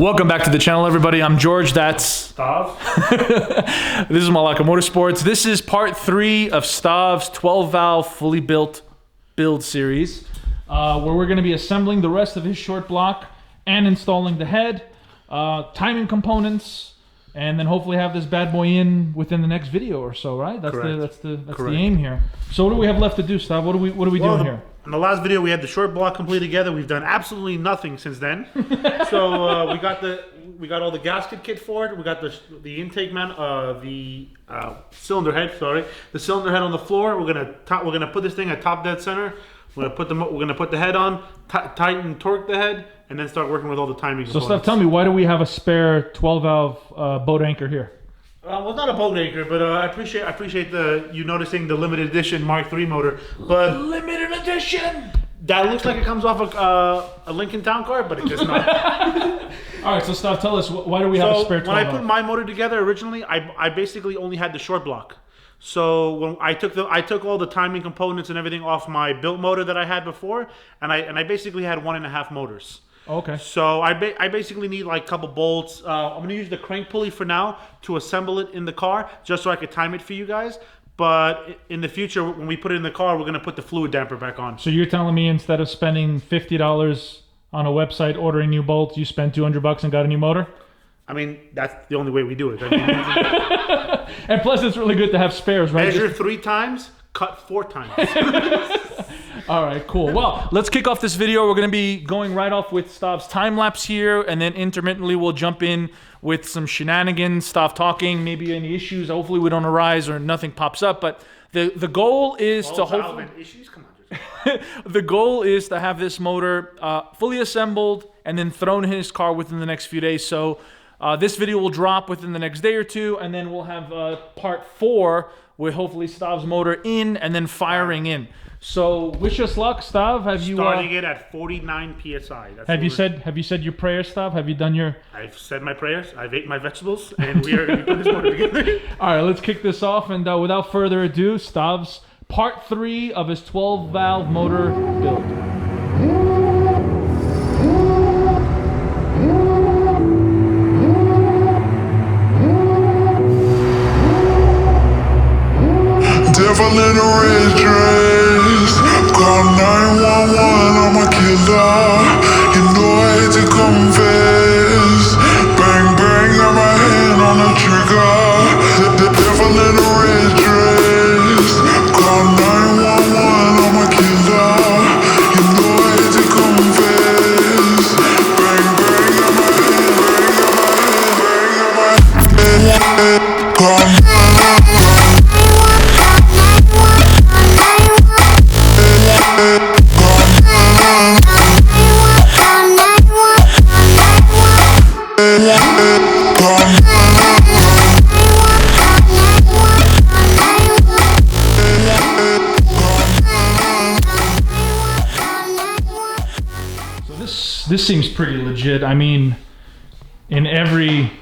Welcome back to the channel, everybody. I'm George. That's Stav. This is Malaka MotorSports. This is part 3 of Stav's 12-valve fully built build series, where we're going to be assembling the rest of his short block and installing the head, timing components, and then hopefully have this bad boy in within the next video or so. Right? That's the aim here. So what do we have left to do, Stav? What are we doing here? In the last video, we had the short block complete together. We've done absolutely nothing since then. So we got all the gasket kit for it. We got the intake cylinder head. Sorry, the cylinder head on the floor. We're gonna put this thing at top dead center. We're gonna put the head on, tighten, torque the head, and then start working with all the timing components. So, Steph, tell me, why do we have a spare 12-valve boat anchor here? Well, it's not a boat anchor, but I appreciate you noticing the limited edition Mark III motor. But limited edition. That looks like it comes off a Lincoln Town Car, but it does not. All right, so Steph, tell us, why do we have a spare 12-valve? When I put my motor together originally, I basically only had the short block. So when I took all the timing components and everything off my built motor that I had before, and I basically had 1.5 motors. Okay. So I basically need like a couple bolts. I'm going to use the crank pulley for now to assemble it in the car, just so I could time it for you guys. But in the future, when we put it in the car, we're going to put the fluid damper back on. So you're telling me instead of spending $50 on a website ordering new bolts, you spent $200 and got a new motor? I mean, that's the only way we do it. I mean, and plus, it's really good to have spares, right? Measure 3 times, cut 4 times. All right, cool. Well, let's kick off this video. We're going to be going right off with Stav's time lapse here, and then intermittently we'll jump in with some shenanigans, Stav talking, maybe any issues. Hopefully we don't arise or nothing pops up. But the goal is to hopefully the goal is to have this motor fully assembled and then thrown in his car within the next few days. So this video will drop within the next day or two, and then we'll have part 4 with hopefully Stav's motor in and then firing in. So wish us luck, Stav. Have you starting it at 49 psi? Have you said your prayers, Stav? Have you done your? I've said my prayers. I've ate my vegetables, and we are going to put this motor together. All right, let's kick this off, and without further ado, Stav's part 3 of his 12-valve motor build. Devil in a red dress, call 911, I'm a killer. You know I hate to confess. Bang bang, got my hand on the trigger. The devil in a red dress, call 911, I'm a killer. You know I hate to confess. Bang bang, got my hand, call 911. This seems pretty legit. I mean, in every...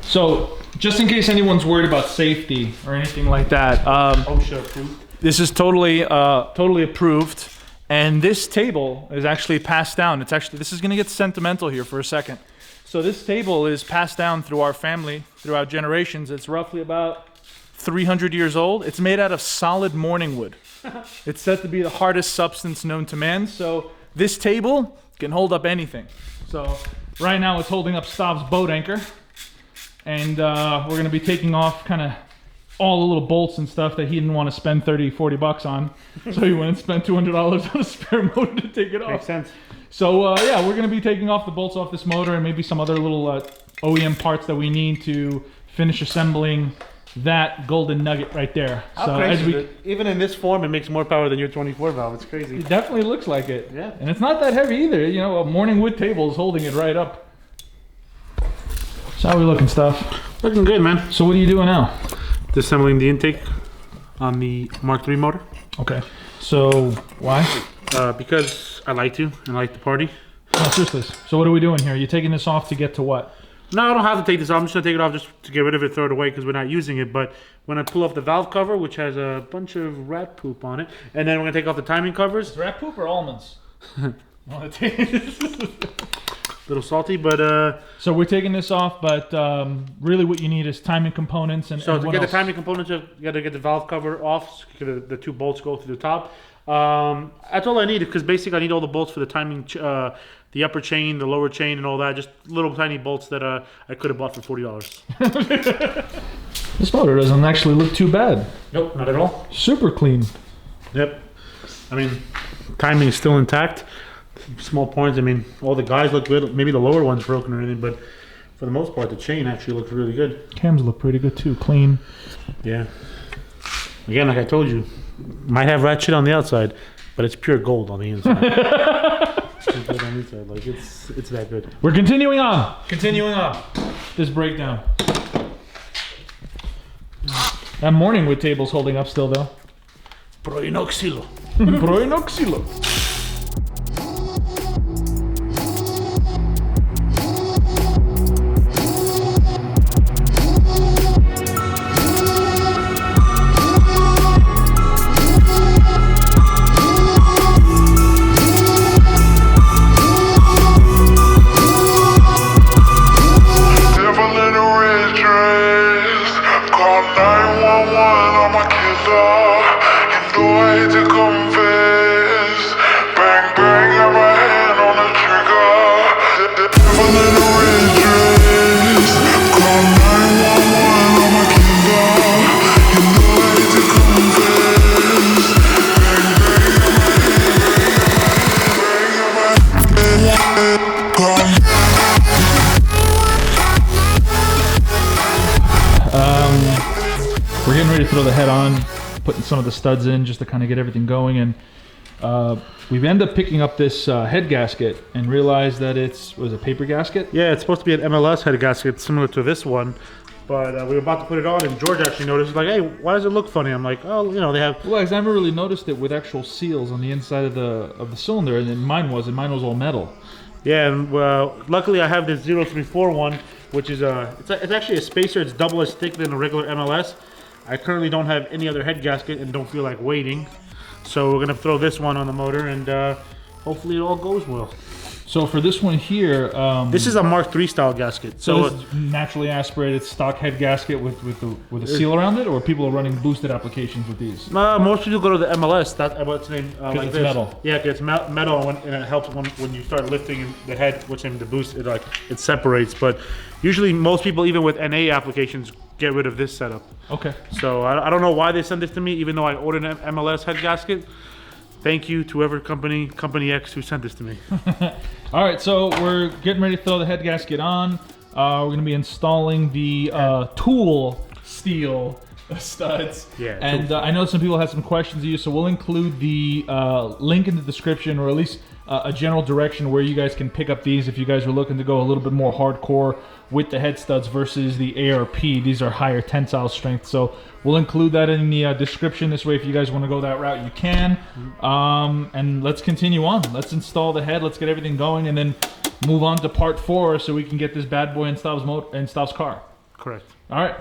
So, just in case anyone's worried about safety or anything like that, OSHA approved. This is totally approved. And this table is actually passed down. This is going to get sentimental here for a second. So this table is passed down through our family, throughout generations. It's roughly about 300 years old. It's made out of solid morning wood. It's said to be the hardest substance known to man. So this table can hold up anything. So right now it's holding up Stav's boat anchor. And we're going to be taking off kind of all the little bolts and stuff that he didn't want to spend $30-40 on. So he went and spent $200 on a spare motor to take it off. Makes sense. So yeah, we're going to be taking off the bolts off this motor and maybe some other little OEM parts that we need to finish assembling that golden nugget right there. So crazy. Even in this form, it makes more power than your 24 valve. It's crazy. It definitely looks like it. Yeah. And it's not that heavy either. You know, a morning wood table is holding it right up. So how are we looking, Stav? Looking good, man. So what are you doing now? Disassembling the intake on the Mark III motor. Okay. So why? Because I like to and I like to party. No, seriously. So what are we doing here? Are you taking this off to get to what? No, I don't have to take this off. I'm just going to take it off just to get rid of it, throw it away because we're not using it. But when I pull off the valve cover, which has a bunch of rat poop on it, and then we're going to take off the timing covers. Is rat poop or almonds? little salty, but So we're taking this off, but really what you need is timing components and so and to what get else? the timing components, you got to get the valve cover off. So the two bolts go through the top. That's all I need because basically I need all the bolts for the timing, the upper chain, the lower chain, and all that. Just little tiny bolts that I could have bought for $40. This motor doesn't actually look too bad. Nope, not at all. Super clean. Yep. I mean, timing is still intact. Small points. I mean, all the guys look good. Maybe the lower one's broken or anything, but for the most part, the chain actually looks really good. Cams look pretty good too, clean. Yeah. Again, like I told you, might have rat shit on the outside, but it's pure gold on the inside. Like it's that good. We're continuing on. Continuing on. This breakdown. That morning wood table's holding up still though. Proinoxilo. Proinoxilo. Devil in a red dress. Call 911, I'm a killer. You know I hate to confess. Bang, bang, got my hand on the trigger. The devil in a red dress. Call 911, I'm a killer. You know I hate to confess. Bang, bang, got my hand. Call We're getting ready to throw the head on, putting some of the studs in just to kind of get everything going, and we've ended up picking up this head gasket and realized that was a paper gasket. Yeah, it's supposed to be an MLS head gasket similar to this one, but we were about to put it on, and George actually noticed. He's like, "Hey, why does it look funny?" I'm like, "Oh, you know, they have." Well, 'cause I never really noticed it with actual seals on the inside of the cylinder, and then mine was all metal. Yeah, and luckily I have this 034 one, which is it's actually a spacer. It's double as thick than a regular MLS. I currently don't have any other head gasket and don't feel like waiting, so we're gonna throw this one on the motor, and hopefully it all goes well. So for this one here, This is a Mark III style gasket. so this is naturally aspirated stock head gasket with a seal around it, or people are running boosted applications with these. Most people go to the MLS. What's the name? Like it's this. metal. Yeah, 'cause it's metal, and it helps when you start lifting the head, which in the boost, it separates. But usually, most people, even with NA applications, get rid of this setup. Okay. So I don't know why they sent this to me, even though I ordered an MLS head gasket. Thank you to whoever company X who sent this to me. All right, so we're getting ready to throw the head gasket on. We're going to be installing the tool steel studs. Yeah, And I know some people had some questions of you, so we'll include the link in the description, or at least a general direction where you guys can pick up these if you guys are looking to go a little bit more hardcore with the head studs versus the ARP. These are higher tensile strength, so we'll include that in the description. This way, if you guys want to go that route, you can. And let's continue on. Let's install the head. Let's get everything going, and then move on to part 4 so we can get this bad boy in Stav's car. Correct. All right.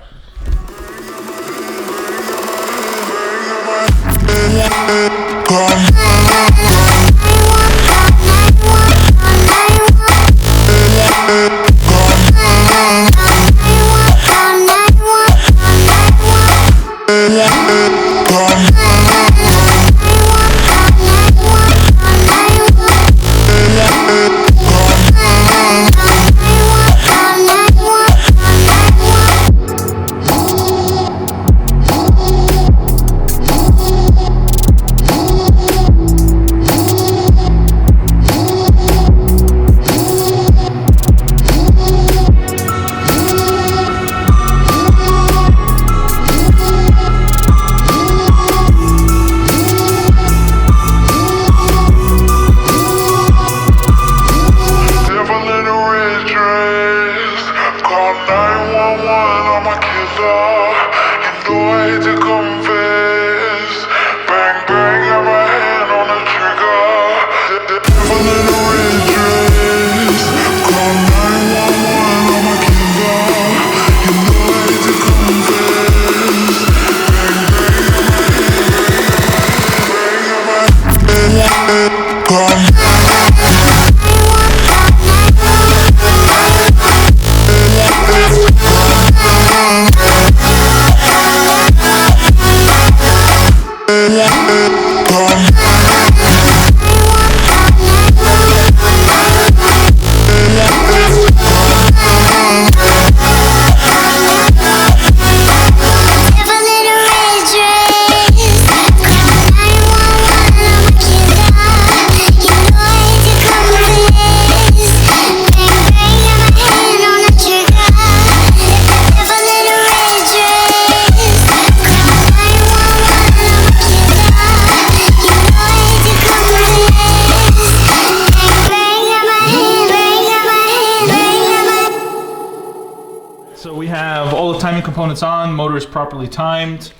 have all the timing components on. Motor is properly timed.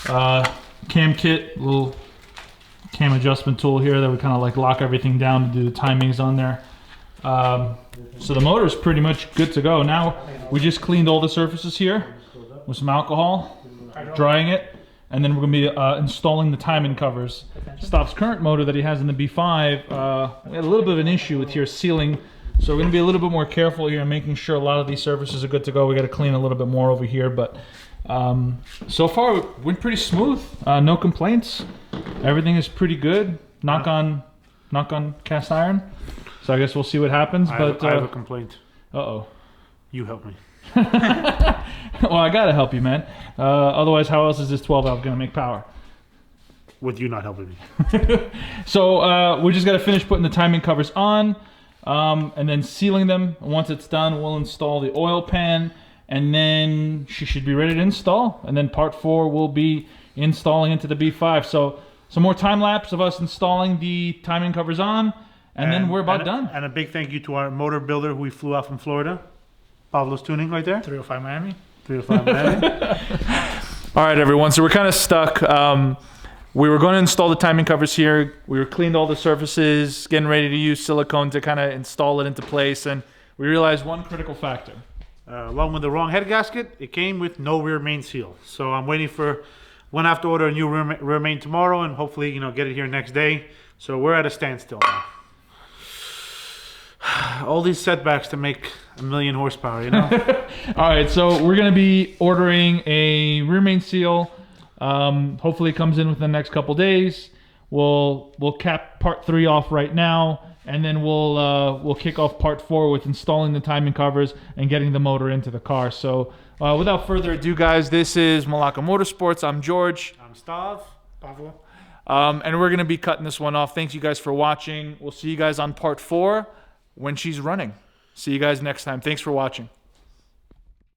Cam kit, little cam adjustment tool here that we kind of like lock everything down to do the timings on there. So the motor is pretty much good to go. Now we just cleaned all the surfaces here with some alcohol, drying it, and then we're going to be installing the timing covers. Stav's current motor that he has in the B5, we had a little bit of an issue with here sealing, so we're going to be a little bit more careful here and making sure a lot of these surfaces are good to go. We got to clean a little bit more over here, but so far it went pretty smooth. No complaints. Everything is pretty good. Knock on cast iron. So I guess we'll see what happens. I have a complaint. Uh-oh. You help me. Well, I gotta help you, man. Otherwise, how else is this 12 valve gonna make power? With you not helping me. So we just gotta finish putting the timing covers on, and then sealing them. Once it's done, we'll install the oil pan, and then she should be ready to install. And then part 4 will be installing into the B5. So some more time lapse of us installing the timing covers on, and then we're about done. And a big thank you to our motor builder who we flew out from Florida. Pablo's Tuning right there. 305 Miami. 305 Miami. All right, everyone. So we're kind of stuck. We were going to install the timing covers here. We were cleaned all the surfaces, getting ready to use silicone to kind of install it into place. And we realized one critical factor. Along with the wrong head gasket, it came with no rear main seal. So I'm waiting for, when I have to order a new rear main tomorrow and hopefully, you know, get it here next day. So we're at a standstill now. All these setbacks to make 1,000,000 horsepower, you know? All right, so we're going to be ordering a rear main seal. Hopefully it comes in within the next couple days. We'll cap part 3 off right now, and then we'll kick off part 4 with installing the timing covers and getting the motor into the car. So without further ado, guys, this is Malaka Motorsports. I'm George. I'm Stav. Pablo. And we're going to be cutting this one off. Thanks you guys for watching. We'll see you guys on part 4 when she's running. See you guys next time. Thanks for watching.